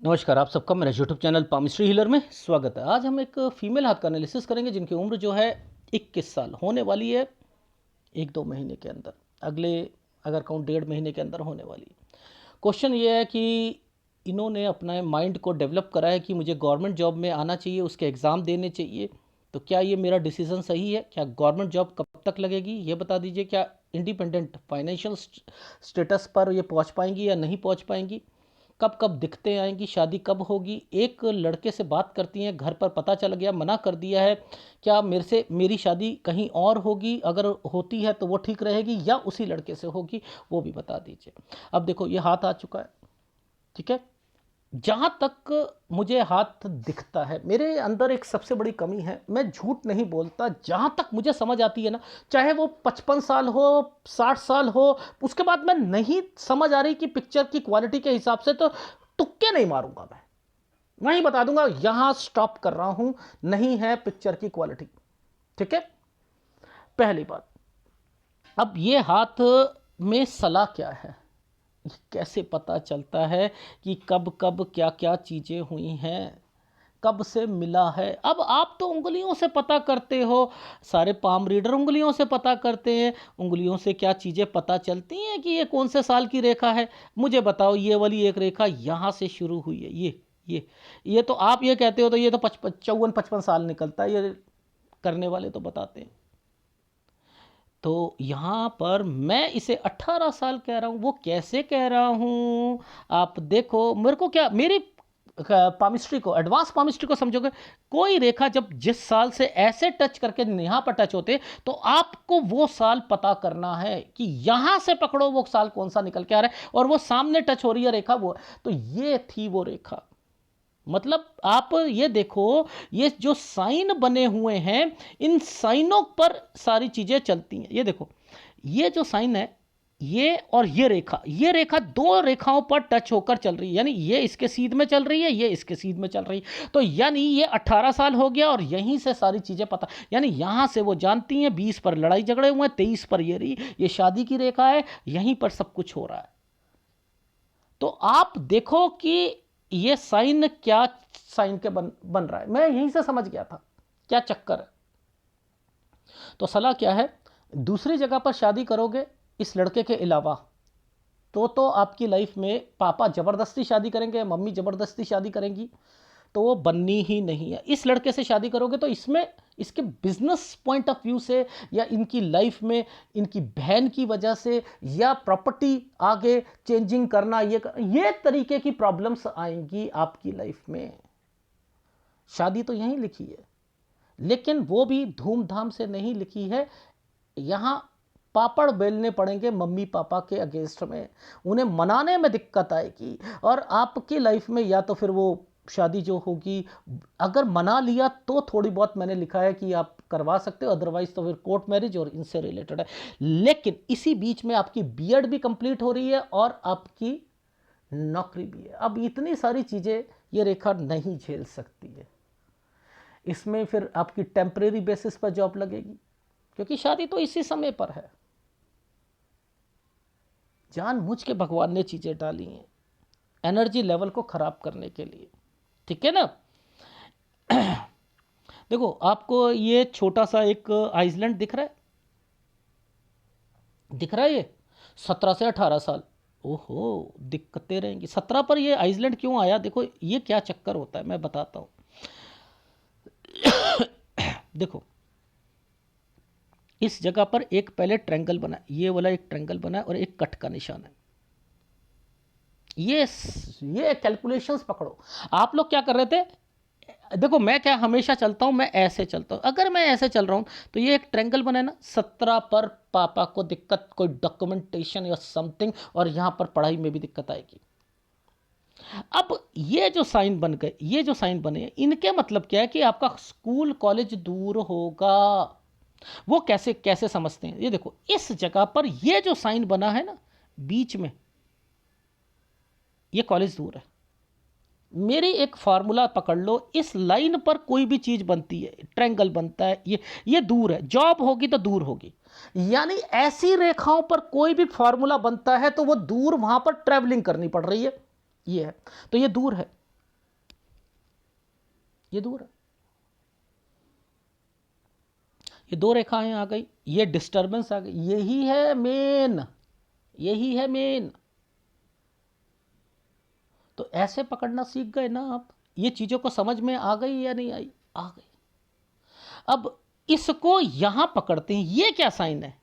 नमस्कार, आप सबका मेरा यूट्यूब चैनल पामिस्ट्री हीलर में स्वागत है। आज हम एक फीमेल हाथ का एनालिसिस करेंगे जिनकी उम्र जो है 21 साल होने वाली है 1-2 महीने के अंदर, अगले अगर काउंट 1.5 महीने के अंदर होने वाली है। क्वेश्चन ये है कि इन्होंने अपना माइंड को डेवलप करा है कि मुझे गवर्नमेंट जॉब में आना चाहिए, उसके एग्ज़ाम देने चाहिए। तो क्या ये मेरा डिसीज़न सही है? क्या गवर्नमेंट जॉब कब तक लगेगी ये बता दीजिए। क्या इंडिपेंडेंट फाइनेंशियल स्टेटस पर ये पहुंच पाएंगी या नहीं पहुंच पाएंगी? कब कब दिक्कतें आएंगी, शादी कब होगी? एक लड़के से बात करती हैं, घर पर पता चल गया, मना कर दिया है। क्या मेरी शादी कहीं और होगी? अगर होती है तो वो ठीक रहेगी या उसी लड़के से होगी, वो भी बता दीजिए। अब देखो ये हाथ आ चुका है, ठीक है। जहाँ तक मुझे हाथ दिखता है, मेरे अंदर एक सबसे बड़ी कमी है, मैं झूठ नहीं बोलता। जहाँ तक मुझे समझ आती है ना, चाहे वो 55 साल हो, 60 साल हो, उसके बाद मैं नहीं समझ आ रही कि पिक्चर की क्वालिटी के हिसाब से, तो तुक्के नहीं मारूंगा। मैं वहीं बता दूंगा, यहां स्टॉप कर रहा हूं, नहीं है पिक्चर की क्वालिटी, ठीक है। पहली बात, अब ये हाथ में सलाह क्या है, कैसे पता चलता है कि कब कब क्या क्या चीज़ें हुई हैं, कब से मिला है? अब आप तो उंगलियों से पता करते हो, सारे पाम रीडर उंगलियों से पता करते हैं। उंगलियों से क्या चीज़ें पता चलती हैं कि ये कौन से साल की रेखा है? मुझे बताओ, ये वाली एक रेखा यहाँ से शुरू हुई है, ये तो आप ये कहते हो तो ये तो 54-55 साल निकलता है, ये करने वाले तो बताते हैं। तो यहाँ पर मैं इसे 18 साल कह रहा हूँ, वो कैसे कह रहा हूँ? आप देखो, मेरे को क्या, मेरी पामिस्ट्री को, एडवांस पामिस्ट्री को समझोगे। कोई रेखा जब जिस साल से ऐसे टच करके यहाँ पर टच होते, तो आपको वो साल पता करना है कि यहाँ से पकड़ो वो साल कौन सा निकल के आ रहा है, और वो सामने टच हो रही है रेखा वो। तो ये थी वो रेखा। मतलब आप ये देखो, ये जो साइन बने हुए हैं, इन साइनों पर सारी चीजें चलती हैं। ये देखो, ये जो साइन है, ये रेखा दो रेखाओं पर टच होकर चल रही है, यानी ये इसके सीध में चल रही है, ये इसके सीध में चल रही है। तो यानी ये 18 साल हो गया, और यहीं से सारी चीजें पता, यानी यहां से वो जानती हैं। 20 पर लड़ाई झगड़े हुए हैं, 23 पर ये शादी की रेखा है, यहीं पर सब कुछ हो रहा है। तो आप देखो कि ये साइन क्या साइन के बन रहा है। मैं यहीं से समझ गया था क्या चक्कर है। तो सलाह क्या है, दूसरी जगह पर शादी करोगे इस लड़के के अलावा, तो आपकी लाइफ में पापा जबरदस्ती शादी करेंगे, मम्मी जबरदस्ती शादी करेंगी, तो वो बननी ही नहीं है। इस लड़के से शादी करोगे तो इसमें इसके बिजनेस पॉइंट ऑफ व्यू से, या इनकी लाइफ में इनकी बहन की वजह से, या प्रॉपर्टी आगे चेंजिंग करना, ये तरीके की प्रॉब्लम्स आएंगी आपकी लाइफ में। शादी तो यहीं लिखी है, लेकिन वो भी धूमधाम से नहीं लिखी है। यहां पापड़ बेलने पड़ेंगे मम्मी पापा के अगेंस्ट में, उन्हें मनाने में दिक्कत आएगी। और आपकी लाइफ में या तो फिर वो शादी जो होगी, अगर मना लिया तो थोड़ी बहुत मैंने लिखा है कि आप करवा सकते हो, अदरवाइज तो फिर कोर्ट मैरिज और इनसे रिलेटेड है। लेकिन इसी बीच में आपकी बीएड भी कंप्लीट हो रही है और आपकी नौकरी भी है। अब इतनी सारी चीजें ये रेखा नहीं झेल सकती है। इसमें फिर आपकी टेम्परेरी बेसिस पर जॉब लगेगी, क्योंकि शादी तो इसी समय पर है। जानबूझ के भगवान ने चीजें डाली हैं एनर्जी लेवल को खराब करने के लिए, ठीक है ना। देखो, आपको ये छोटा सा एक आइसलैंड दिख रहा है, ये 17 से 18 साल। ओहो, दिक्कतें रहेंगी। 17 पर ये आइसलैंड क्यों आया? देखो ये क्या चक्कर होता है, मैं बताता हूं। देखो, इस जगह पर एक पहले ट्रायंगल बना, ये वाला एक ट्रायंगल बना है और एक कट का निशान है। ये कैलकुलेशंस पकड़ो। आप लोग क्या कर रहे थे? देखो, मैं क्या हमेशा चलता हूं, मैं ऐसे चलता हूं। अगर मैं ऐसे चल रहा हूं तो ये एक ट्रायंगल बना है ना, 17 पर पापा को दिक्कत, कोई डॉक्यूमेंटेशन या समथिंग, और यहां पर पढ़ाई में भी दिक्कत आएगी। अब ये जो साइन बन गए, ये जो साइन बने, इनके मतलब क्या है कि आपका स्कूल कॉलेज दूर होगा। वो कैसे कैसे समझते हैं? ये देखो, इस जगह पर ये जो साइन बना है ना बीच में, ये कॉलेज दूर है। मेरी एक फार्मूला पकड़ लो, इस लाइन पर कोई भी चीज बनती है, ट्रायंगल बनता है, ये दूर है। जॉब होगी तो दूर होगी, यानी ऐसी रेखाओं पर कोई भी फार्मूला बनता है तो वो दूर, वहां पर ट्रेवलिंग करनी पड़ रही है। ये है, तो ये दूर है। ये दूर है, ये दो रेखाएं आ गई, ये डिस्टरबेंस आ गई, यही है मेन, यही है मेन। तो ऐसे पकड़ना सीख गए ना आप, ये चीजों को समझ में आ गई या नहीं आई? आ गई। अब इसको यहां पकड़ते हैं, ये क्या साइन है,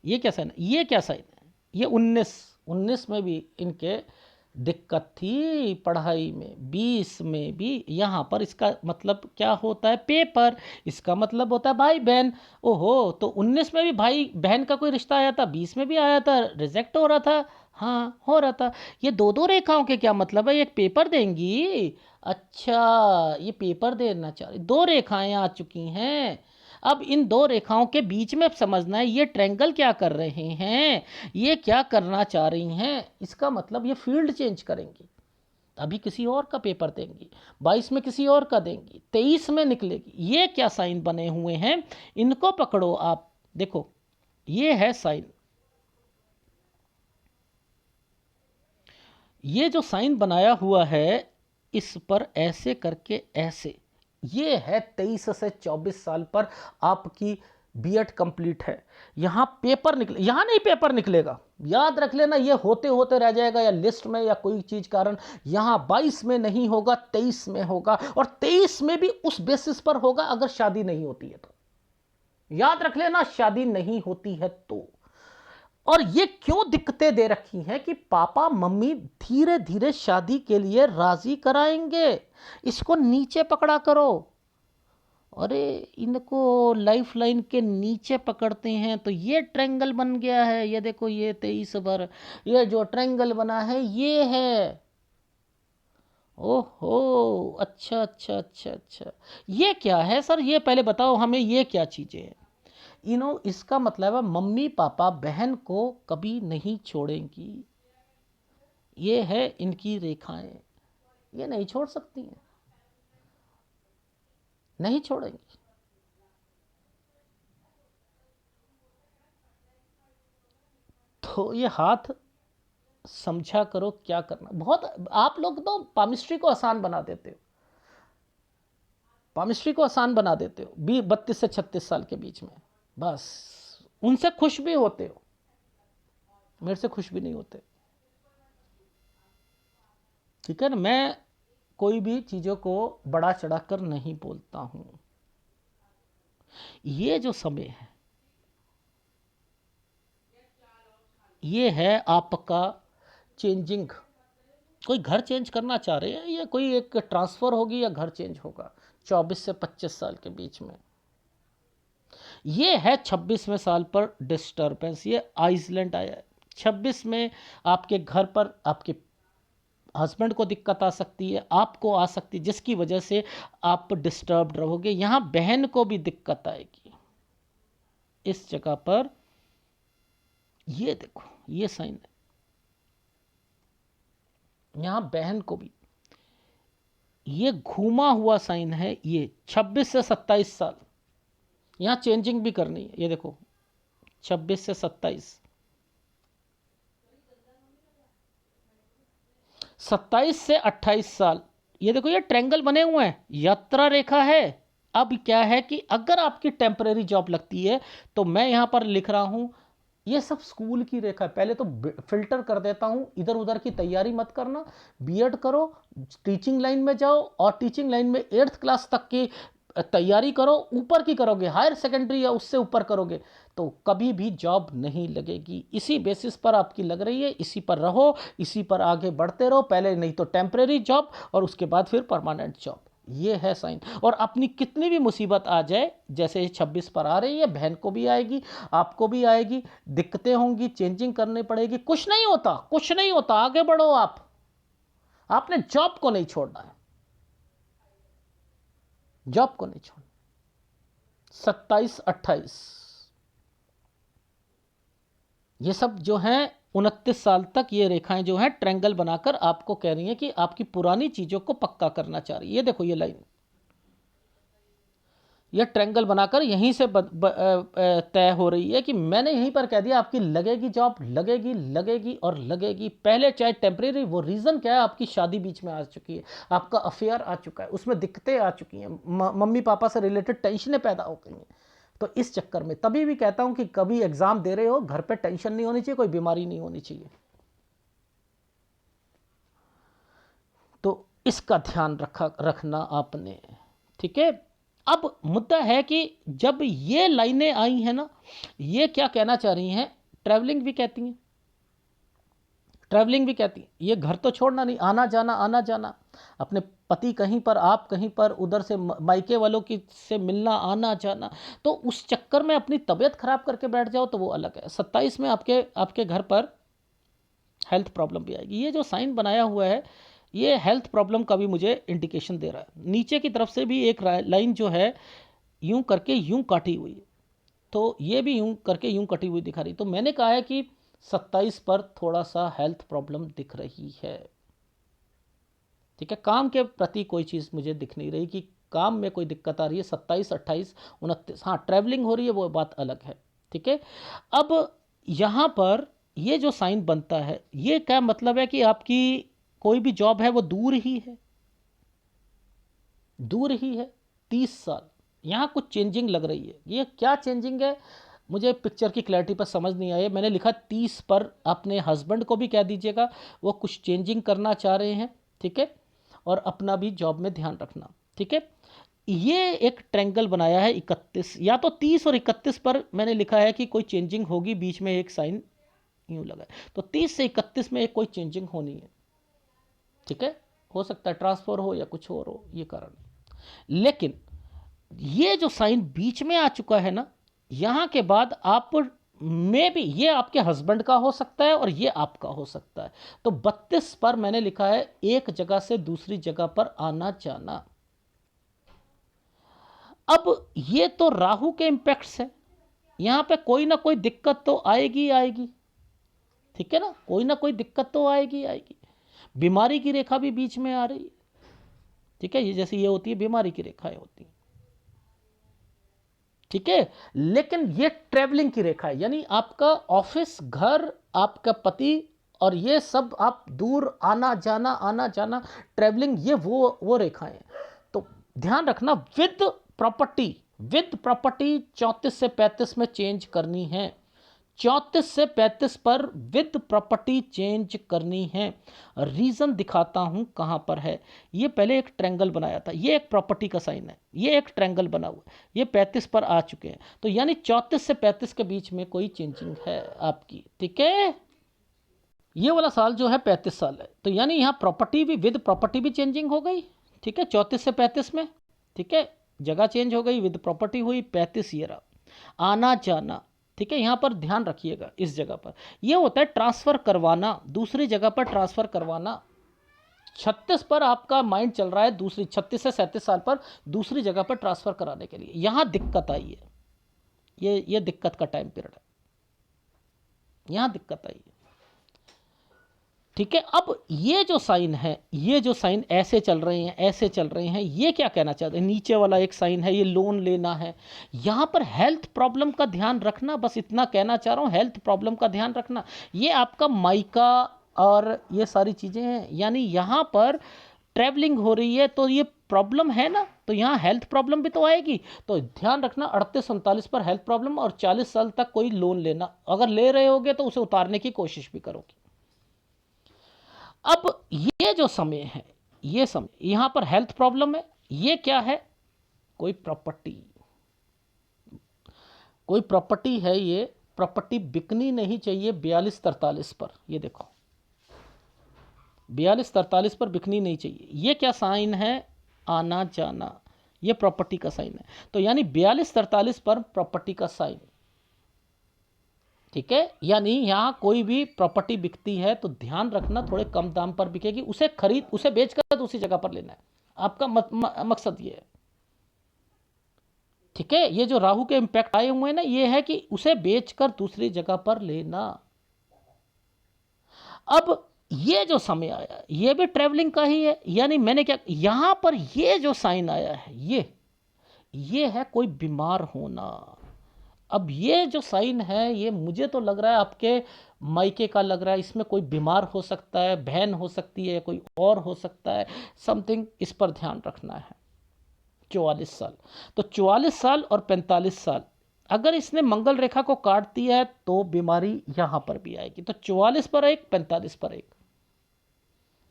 ये क्या साइन है, ये क्या साइन है, ये 19 में भी इनके दिक्कत थी पढ़ाई में, 20 में भी। यहाँ पर इसका मतलब क्या होता है, पेपर, इसका मतलब होता है भाई बहन। ओहो, तो 19 में भी भाई बहन का कोई रिश्ता आया था, 20 में भी आया था, रिजेक्ट हो रहा था। हाँ, हो रहा था। ये दो दो रेखाओं के क्या मतलब है, एक पेपर देंगी, अच्छा ये पेपर देना चाह रही, दो रेखाएं आ चुकी हैं। अब इन दो रेखाओं के बीच में समझना है ये ट्रायंगल क्या कर रहे हैं, ये क्या करना चाह रही हैं। इसका मतलब ये फील्ड चेंज करेंगी, अभी किसी और का पेपर देंगी, 22 में किसी और का देंगी, 23 में निकलेगी। ये क्या साइन बने हुए हैं, इनको पकड़ो आप, देखो ये है साइन, ये जो साइन बनाया हुआ है इस पर ऐसे करके ऐसे, ये है 23 से 24 साल पर आपकी बीएड कंप्लीट है। यहां पेपर निकले, यहां नहीं पेपर निकलेगा, याद रख लेना, ये होते होते रह जाएगा या लिस्ट में या कोई चीज कारण। यहां 22 में नहीं होगा, 23 में होगा, और 23 में भी उस बेसिस पर होगा अगर शादी नहीं होती है तो। याद रख लेना, शादी नहीं होती है तो। और ये क्यों दिक्कतें दे रखी हैं कि पापा मम्मी धीरे धीरे शादी के लिए राजी कराएंगे, इसको नीचे पकड़ा करो। अरे इनको लाइफ लाइन के नीचे पकड़ते हैं तो ये ट्रायंगल बन गया है, ये देखो ये 23 पर ये जो ट्रायंगल बना है ये है। ओहो, अच्छा अच्छा अच्छा अच्छा, ये क्या है सर, ये पहले बताओ हमें, ये क्या चीजें हैं। इसका मतलब है मम्मी पापा बहन को कभी नहीं छोड़ेंगी, ये है इनकी रेखाएं, ये नहीं छोड़ सकती हैं, नहीं छोड़ेंगी। तो ये हाथ समझा करो क्या करना। बहुत आप लोग तो पामिस्ट्री को आसान बना देते हो, पामिस्ट्री को आसान बना देते हो 32 से 36 साल के बीच में, बस उनसे खुश भी होते हो, मेरे से खुश भी नहीं होते। ठीक है ना, मैं कोई भी चीज़ों को बड़ा चढ़ाकर नहीं बोलता हूं। ये जो समय है ये है आपका चेंजिंग, कोई घर चेंज करना चाह रहे हैं, या कोई एक ट्रांसफ़र होगी या घर चेंज होगा 24 से 25 साल के बीच में। ये है 26वें साल पर डिस्टर्बेंस, ये आइसलैंड आया है 26 में। आपके घर पर आपके हस्बैंड को दिक्कत आ सकती है, आपको आ सकती है, जिसकी वजह से आप डिस्टर्ब्ड रहोगे। यहाँ बहन को भी दिक्कत आएगी इस जगह पर, ये देखो ये साइन है, यहाँ बहन को भी, ये घूमा हुआ साइन है, ये 26 से 27 साल, यहाँ चेंजिंग भी करनी है। ये देखो 26 से 27, 27 से 28 साल, ये देखो ये ट्रायंगल बने हुए हैं, यात्रा रेखा है। अब क्या है कि अगर आपकी टेम्परेरी जॉब लगती है तो मैं यहां पर लिख रहा हूं, ये सब स्कूल की रेखा है, पहले तो फिल्टर कर देता हूं, इधर उधर की तैयारी मत करना, बीएड करो, टीचिंग लाइन में जाओ, और टीचिंग लाइन में 8th क्लास तक की तैयारी करो, ऊपर की करोगे हायर सेकेंडरी या उससे ऊपर करोगे तो कभी भी जॉब नहीं लगेगी। इसी बेसिस पर आपकी लग रही है, इसी पर रहो, इसी पर आगे बढ़ते रहो, पहले नहीं तो टेम्परेरी जॉब और उसके बाद फिर परमानेंट जॉब। ये है साइन। और अपनी कितनी भी मुसीबत आ जाए, जैसे 26 पर आ रही है, बहन को भी आएगी, आपको भी आएगी, दिक्कतें होंगी, चेंजिंग करनी पड़ेगी, कुछ नहीं होता, कुछ नहीं होता, आगे बढ़ो आप। आपने जॉब को नहीं छोड़ना है, जॉब को नहीं छोड़ना। 27 28 ये सब जो हैं 29 साल तक ये रेखाएं जो हैं ट्रायंगल बनाकर आपको कह रही हैं कि आपकी पुरानी चीजों को पक्का करना चाह रही है। ये देखो ये लाइन ये ट्रायंगल बनाकर यहीं से तय हो रही है कि मैंने यहीं पर कह दिया आपकी लगेगी जॉब, लगेगी लगेगी और लगेगी। पहले चाहे टेम्परेरी, वो रीज़न क्या है, आपकी शादी बीच में आ चुकी है, आपका अफेयर आ चुका है, उसमें दिक्कतें आ चुकी हैं, मम्मी पापा से रिलेटेड टेंशनें पैदा हो गई हैं। तो इस चक्कर में तभी भी कहता हूं कि कभी एग्जाम दे रहे हो, घर पे टेंशन नहीं होनी चाहिए, कोई बीमारी नहीं होनी चाहिए। तो इसका ध्यान रखना आपने, ठीक है। अब मुद्दा है कि जब ये लाइनें आई हैं ना, ये क्या कहना चाह रही हैं, ट्रैवलिंग भी कहती हैं, ट्रैवलिंग भी कहती हैं, ये घर तो छोड़ना नहीं, आना जाना आना जाना, अपने पति कहीं पर, आप कहीं पर, उधर से मायके वालों की से मिलना आना जाना। तो उस चक्कर में अपनी तबीयत खराब करके बैठ जाओ तो वो अलग है। 27 में आपके घर पर हेल्थ प्रॉब्लम भी आएगी। ये जो साइन बनाया हुआ है ये हेल्थ प्रॉब्लम का भी मुझे इंडिकेशन दे रहा है। नीचे की तरफ से भी एक लाइन जो है यूं करके यूं काटी हुई है, तो ये भी यूं करके यूं कटी हुई दिखा रही। तो मैंने कहा है कि 27 पर थोड़ा सा हेल्थ प्रॉब्लम दिख रही है, ठीक है। काम के प्रति कोई चीज़ मुझे दिख नहीं रही कि काम में कोई दिक्कत आ रही है। 27, 28, 29, हाँ ट्रैवलिंग हो रही है, वो बात अलग है, ठीक है। अब यहाँ पर ये जो साइन बनता है, ये क्या मतलब है कि आपकी कोई भी जॉब है वो दूर ही है, दूर ही है। 30 साल, यहाँ कुछ चेंजिंग लग रही है। ये क्या चेंजिंग है मुझे पिक्चर की क्लैरिटी पर समझ नहीं आई। मैंने लिखा 30 पर, अपने हस्बैंड को भी कह दीजिएगा, वो कुछ चेंजिंग करना चाह रहे हैं, ठीक है। और अपना भी जॉब में ध्यान रखना, ठीक है। ये एक ट्रायंगल बनाया है 31, या तो 30 और 31 पर मैंने लिखा है कि कोई चेंजिंग होगी, बीच में एक साइन यूं लगा है। तो 30 से 31 में एक कोई चेंजिंग होनी है, ठीक है। हो सकता है ट्रांसफर हो या कुछ और हो, ये कारण है। लेकिन ये जो साइन बीच में आ चुका है ना, यहां के बाद आप में भी, ये आपके हस्बैंड का हो सकता है और ये आपका हो सकता है। तो 32 पर मैंने लिखा है एक जगह से दूसरी जगह पर आना जाना। अब ये तो राहु के इंपैक्ट्स है, यहां पे कोई ना कोई दिक्कत तो आएगी आएगी, ठीक है ना, कोई ना कोई दिक्कत तो आएगी आएगी। बीमारी की रेखा भी बीच में आ रही है, ठीक है। ये जैसे ये होती है, बीमारी की रेखाएं होती हैं, ठीक है। लेकिन ये ट्रैवलिंग की रेखा है, यानी आपका ऑफिस, घर, आपका पति और ये सब आप दूर आना जाना ट्रैवलिंग, ये वो रेखाएं हैं। तो ध्यान रखना, विद प्रॉपर्टी 34 से 35 में चेंज करनी है। 34 से 35 पर विद प्रॉपर्टी चेंज करनी है। रीज़न दिखाता हूं कहां पर है। ये पहले एक ट्रायंगल बनाया था, ये एक प्रॉपर्टी का साइन है, ये एक ट्रायंगल बना हुआ है, ये 35 पर आ चुके हैं। तो यानी 34 से 35 के बीच में कोई चेंजिंग है आपकी, ठीक है। ये वाला साल जो है 35 साल है, तो यानी यहाँ प्रॉपर्टी भी, विद प्रॉपर्टी भी चेंजिंग हो गई, ठीक है। 34 से 35 में, ठीक है, जगह चेंज हो गई, विद प्रॉपर्टी हुई। 35 ये रहा, आना जाना, ठीक है। यहाँ पर ध्यान रखिएगा, इस जगह पर यह होता है ट्रांसफ़र करवाना, दूसरी जगह पर ट्रांसफ़र करवाना। 36 पर आपका माइंड चल रहा है दूसरी, 36 से 37 साल पर दूसरी जगह पर ट्रांसफ़र कराने के लिए। यहाँ दिक्कत आई है, ये दिक्कत का टाइम पीरियड है, यहाँ दिक्कत आई है, ठीक है। अब ये जो साइन है, ये जो साइन ऐसे चल रहे हैं, ऐसे चल रहे हैं, ये क्या कहना चाहते हैं। नीचे वाला एक साइन है, ये लोन लेना है। यहाँ पर हेल्थ प्रॉब्लम का ध्यान रखना, बस इतना कहना चाह रहा हूँ, हेल्थ प्रॉब्लम का ध्यान रखना। ये आपका मायका और ये सारी चीज़ें हैं, यानी यहाँ पर ट्रैवलिंग हो रही है तो ये प्रॉब्लम है ना, तो यहाँ हेल्थ प्रॉब्लम भी तो आएगी। तो ध्यान रखना 38-39 पर हेल्थ प्रॉब्लम, और 40 साल तक कोई लोन लेना, अगर ले रहे होगे तो उसे उतारने की कोशिश भी करोगे। अब ये जो समय है, ये समय यहां पर हेल्थ प्रॉब्लम है, ये क्या है, कोई प्रॉपर्टी, कोई प्रॉपर्टी है। ये प्रॉपर्टी बिकनी नहीं चाहिए 42-43 पर, ये देखो 42-43 पर बिकनी नहीं चाहिए। ये क्या साइन है, आना जाना, ये प्रॉपर्टी का साइन है। तो यानी 42-43 पर प्रॉपर्टी का साइन, ठीक है। यानी यहाँ कोई भी प्रॉपर्टी बिकती है तो ध्यान रखना थोड़े कम दाम पर बिकेगी, उसे बेचकर दूसरी जगह पर लेना है, आपका मकसद ये है, ठीक है। ये जो राहु के इंपैक्ट आए हुए हैं ना, ये है कि उसे बेचकर दूसरी जगह पर लेना। अब ये जो समय आया, ये भी ट्रैवलिंग का ही है। यानी मैंने क्या, यहां पर ये जो साइन आया है, ये है कोई बीमार होना। अब ये जो साइन है ये मुझे तो लग रहा है आपके मायके का लग रहा है, इसमें कोई बीमार हो सकता है, बहन हो सकती है, कोई और हो सकता है, समथिंग, इस पर ध्यान रखना है। 44 साल, तो 44 साल और 45 साल अगर इसने मंगल रेखा को काट दिया है तो बीमारी यहां पर भी आएगी। तो 44 पर एक, 45 पर एक,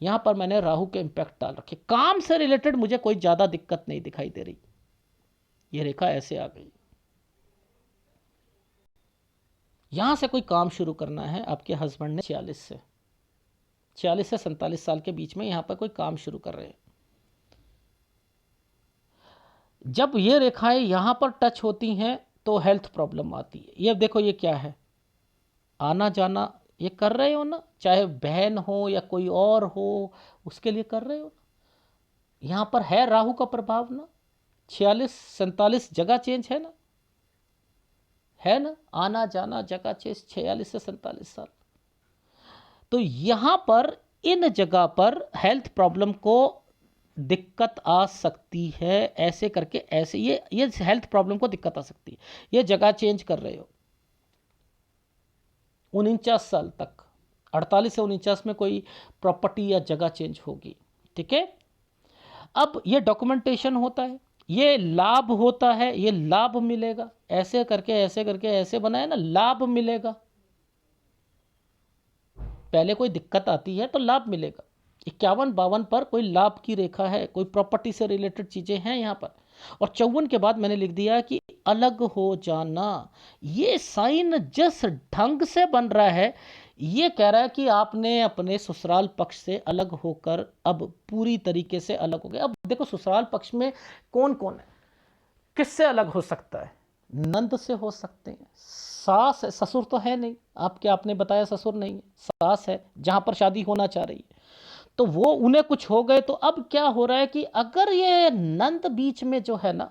यहां पर मैंने राहु के इंपैक्ट डाल रखे। काम से रिलेटेड मुझे कोई ज्यादा दिक्कत नहीं दिखाई दे रही, ये रेखा ऐसे आ गई। यहां से कोई काम शुरू करना है आपके हस्बैंड ने 46 से 47 साल के बीच में यहां पर कोई काम शुरू कर रहे हैं। जब ये रेखाएं यहां पर टच होती हैं तो हेल्थ प्रॉब्लम आती है। ये देखो ये क्या है, आना जाना ये कर रहे हो ना, चाहे बहन हो या कोई और हो उसके लिए कर रहे हो ना। यहां पर है राहु का प्रभाव ना, 46-47 जगह चेंज है ना, आना जाना जगह चेंज 46 से 47 साल। तो यहां पर इन जगह पर हेल्थ प्रॉब्लम को दिक्कत आ सकती है, ऐसे करके ऐसे ये हेल्थ प्रॉब्लम को दिक्कत आ सकती है। ये जगह चेंज कर रहे हो 49 साल तक, 48 से 49 में कोई प्रॉपर्टी या जगह चेंज होगी। ठीक है, अब ये डॉक्यूमेंटेशन होता है, ये लाभ होता है, ये लाभ मिलेगा, ऐसे करके ऐसे बना है ना, लाभ मिलेगा। पहले कोई दिक्कत आती है तो लाभ मिलेगा। 51-52 पर कोई लाभ की रेखा है, कोई प्रॉपर्टी से रिलेटेड चीजें हैं यहां पर। और 54 के बाद मैंने लिख दिया कि अलग हो जाना। ये साइन जिस ढंग से बन रहा है ये कह रहा है कि आपने अपने ससुराल पक्ष से अलग होकर अब पूरी तरीके से अलग हो गए। अब देखो ससुराल पक्ष में कौन कौन है, किससे अलग हो सकता है, नंद से हो सकते हैं, सास है, ससुर तो है नहीं, आपने बताया ससुर नहीं है, सास है जहां पर शादी होना चाह रही है, तो वो उन्हें कुछ हो गए। तो अब क्या हो रहा है कि अगर ये नंद बीच में जो है ना,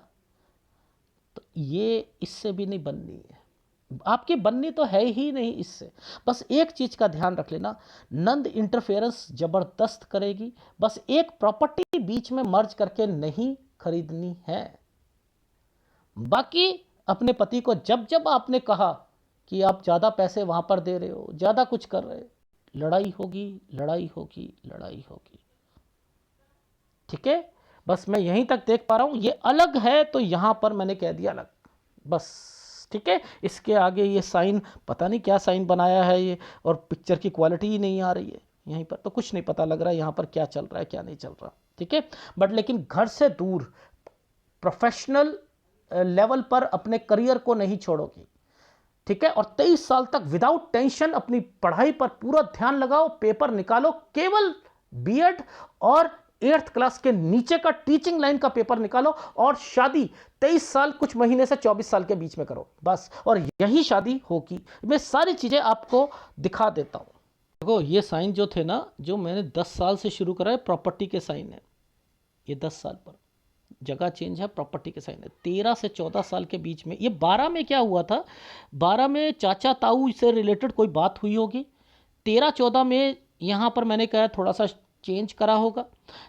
तो ये इससे भी नहीं बननी है, आपकी बननी तो है ही नहीं इससे। बस एक चीज का ध्यान रख लेना, नंद इंटरफेरेंस जबरदस्त करेगी। बस एक प्रॉपर्टी बीच में मर्ज करके नहीं खरीदनी है। बाकी अपने पति को जब जब आपने कहा कि आप ज्यादा पैसे वहां पर दे रहे हो, ज्यादा कुछ कर रहे हो, लड़ाई होगी, लड़ाई होगी, लड़ाई होगी। ठीक है, बस मैं यहीं तक देख पा रहा हूं। ये अलग है तो यहां पर मैंने कह दिया अलग, बस। ठीक है, इसके आगे ये साइन, पता नहीं क्या साइन बनाया है ये, और पिक्चर की क्वालिटी ही नहीं आ रही है यहीं पर, तो कुछ नहीं पता लग रहा है यहां पर क्या चल रहा है क्या नहीं चल रहा। ठीक है, बट लेकिन घर से दूर प्रोफेशनल लेवल पर अपने करियर को नहीं छोड़ोगी। ठीक है, और 23 साल तक विदाउट टेंशन अपनी पढ़ाई पर पूरा ध्यान लगाओ, पेपर निकालो, केवल बीएड और 8th क्लास के नीचे का टीचिंग लाइन का पेपर निकालो, और शादी 23 साल कुछ महीने से 24 साल के बीच में करो बस, और यही शादी होगी। मैं सारी चीजें आपको दिखा देता हूं। देखो ये साइन जो थे ना, जो मैंने 10 साल से शुरू करा है, प्रॉपर्टी के साइन है ये। 10 साल पर जगह चेंज है, प्रॉपर्टी के साइन है। 13 से 14 साल के बीच में, ये 12 में क्या हुआ था, 12 में चाचा ताऊ से रिलेटेड कोई बात हुई होगी। 13-14 में यहां पर मैंने कहा थोड़ा सा चेंज करा होगा।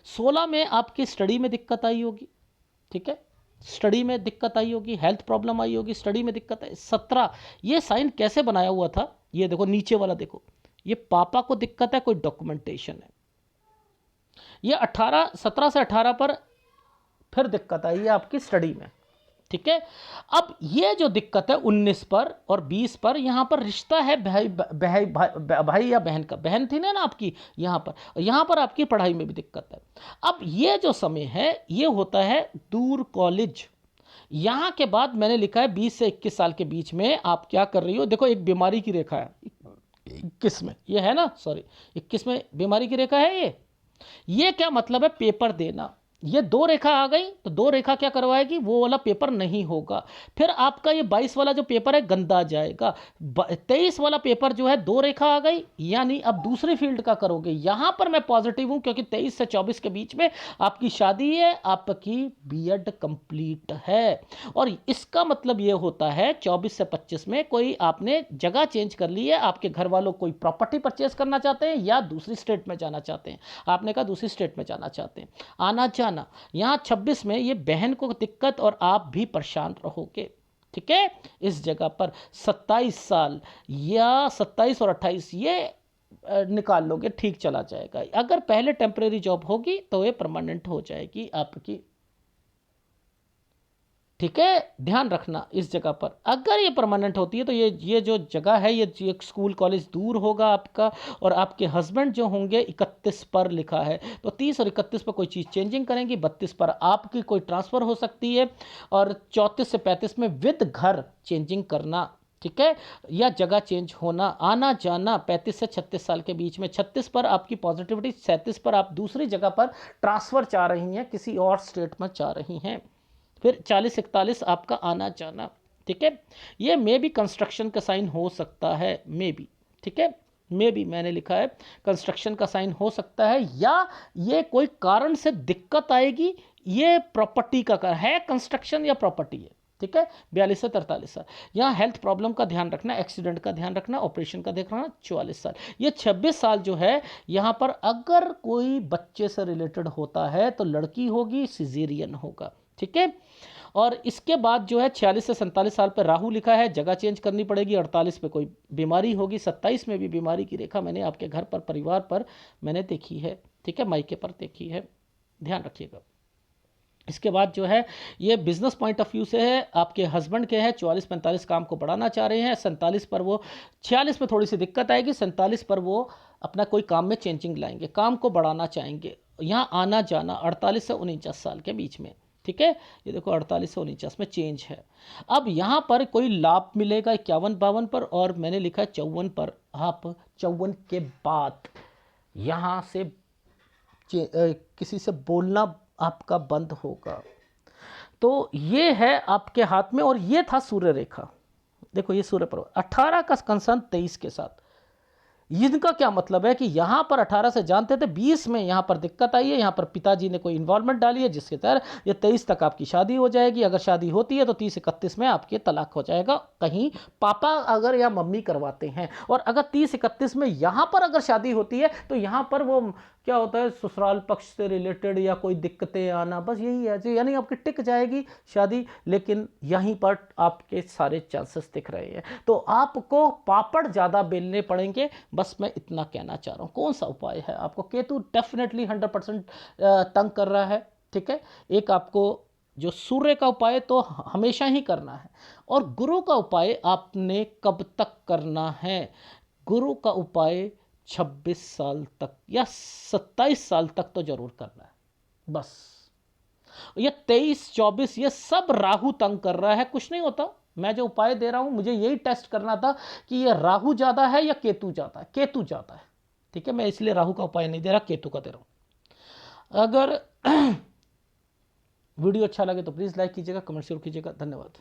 16 में आपकी स्टडी में दिक्कत आई होगी। ठीक है, स्टडी में दिक्कत आई होगी, हेल्थ प्रॉब्लम आई होगी, स्टडी में दिक्कत आई। 17 ये साइन कैसे बनाया हुआ था, ये देखो नीचे वाला देखो, ये पापा को दिक्कत है, कोई डॉक्यूमेंटेशन है। ये 17 से 18 पर फिर दिक्कत आई है आपकी स्टडी में। ठीक है, अब ये जो दिक्कत है 19 पर और 20 पर, यहां पर रिश्ता है भाई या बहन का, बहन थी ना आपकी यहां पर, और यहां पर आपकी पढ़ाई में भी दिक्कत है। अब ये जो समय है ये होता है दूर कॉलेज। यहां के बाद मैंने लिखा है 20 से 21 साल के बीच में आप क्या कर रही हो। देखो एक बीमारी की रेखा है 21 में, ये है ना, सॉरी 21 में बीमारी की रेखा है ये क्या मतलब है, पेपर देना। ये 2 रेखा आ गई तो 2 रेखा क्या करवाएगी, वो वाला पेपर नहीं होगा। फिर आपका ये 22 वाला जो पेपर है गंदा जाएगा। 23 वाला पेपर जो है 2 रेखा आ गई, यानी अब दूसरी फील्ड का करोगे। यहां पर मैं पॉजिटिव हूं क्योंकि 23 से 24 के बीच में आपकी शादी है, आपकी बीएड कंप्लीट है। और इसका मतलब ये होता है 24 से 25 में कोई आपने जगह चेंज कर ली है, आपके घर वालों कोई प्रॉपर्टी परचेज करना चाहते हैं या दूसरी स्टेट में जाना चाहते हैं। आपने कहा दूसरी स्टेट में जाना चाहते हैं, आना जाना। यहाँ 26 में ये बहन को दिक्कत और आप भी परेशान रहोगे, ठीक है। इस जगह पर 27 साल या 27 और 28 ये निकाल लोगे, ठीक चला जाएगा। अगर पहले टेम्परेरी जॉब होगी तो ये परमानेंट हो जाएगी आपकी, ठीक है। ध्यान रखना इस जगह पर, अगर ये परमानेंट होती है तो ये जो जगह है ये स्कूल कॉलेज दूर होगा आपका, और आपके हस्बैंड जो होंगे 31 पर लिखा है, तो 30 और 31 पर कोई चीज़ चेंजिंग करेंगी, 32 पर आपकी कोई ट्रांसफ़र हो सकती है, और 34 से 35 में विद घर चेंजिंग करना, ठीक है, या जगह चेंज होना, आना जाना 35 से 36 साल के बीच में। 36 पर आपकी पॉजिटिविटी, 37 पर आप दूसरी जगह पर ट्रांसफ़र चाह रही हैं, किसी और स्टेट में चाह रही हैं, फिर 40-41 आपका आना जाना, ठीक है। ये मे भी कंस्ट्रक्शन का साइन हो सकता है, मे भी, ठीक है, मे भी मैंने लिखा है कंस्ट्रक्शन का साइन हो सकता है, या ये कोई कारण से दिक्कत आएगी, ये प्रॉपर्टी का है, कंस्ट्रक्शन या प्रॉपर्टी है, ठीक है। 42 से 43 साल। यहाँ हेल्थ प्रॉब्लम का ध्यान रखना, एक्सीडेंट का ध्यान रखना, ऑपरेशन का ध्यान रखना। 44 साल। ये 26 साल जो है यहाँ पर अगर कोई बच्चे से रिलेटेड होता है तो लड़की होगी, सिजेरियन होगा, ठीक है। और इसके बाद जो है 46 से 47 साल पर राहु लिखा है, जगह चेंज करनी पड़ेगी। 48 पे कोई बीमारी होगी, 27 में भी बीमारी की रेखा मैंने आपके घर पर, परिवार पर मैंने देखी है, ठीक है, मायके पर देखी है, ध्यान रखिएगा। इसके बाद जो है ये बिजनेस पॉइंट ऑफ व्यू से है, आपके हस्बैंड के हैं 44-45 काम को बढ़ाना चाह रहे हैं, 47 पर वो, 46 में थोड़ी सी दिक्कत आएगी, 47 पर वो अपना कोई काम में चेंजिंग लाएंगे, काम को बढ़ाना चाहेंगे। यहाँ आना जाना 48 से 49 साल के बीच में, ठीक है। ये देखो 48 से 49 में चेंज है। अब यहाँ पर कोई लाभ मिलेगा 51-52 पर, और मैंने लिखा है 54 पर। आप 54 के बाद यहाँ से किसी से बोलना आपका बंद होगा। तो ये है आपके हाथ में, और ये था सूर्य रेखा। देखो ये सूर्य पर्व 18 का कंसर्न 23 के साथ। इनका क्या मतलब है कि यहाँ पर 18 से जानते थे, 20 में यहाँ पर दिक्कत आई है, यहाँ पर पिताजी ने कोई इन्वॉल्वमेंट डाली है जिसके तहत ये 23 तक आपकी शादी हो जाएगी। अगर शादी होती है तो 30-31 में आपके तलाक हो जाएगा, कहीं पापा अगर या मम्मी करवाते हैं। और अगर 30-31 में यहाँ पर अगर शादी होती है तो यहाँ पर वो क्या होता है, ससुराल पक्ष से रिलेटेड या कोई दिक्कतें आना, बस यही है जो, यानी आपकी टिक जाएगी शादी, लेकिन यहीं पर आपके सारे चांसेस दिख रहे हैं। तो आपको पापड़ ज़्यादा बेलने पड़ेंगे, बस मैं इतना कहना चाह रहा हूँ। कौन सा उपाय है आपको? केतु डेफिनेटली 100% तंग कर रहा है, ठीक है। एक आपको जो सूर्य का उपाय तो हमेशा ही करना है, और गुरु का उपाय आपने कब तक करना है? गुरु का उपाय 26 साल तक या 27 साल तक तो जरूर करना है, बस। ये 23-24 ये सब राहु तंग कर रहा है, कुछ नहीं होता। मैं जो उपाय दे रहा हूं, मुझे यही टेस्ट करना था कि ये राहु ज्यादा है या केतु ज्यादा है। केतु ज्यादा है, ठीक है, मैं इसलिए राहु का उपाय नहीं दे रहा, केतु का दे रहा हूं। अगर वीडियो अच्छा लगे तो प्लीज लाइक कीजिएगा, कमेंट जरूर कीजिएगा। धन्यवाद।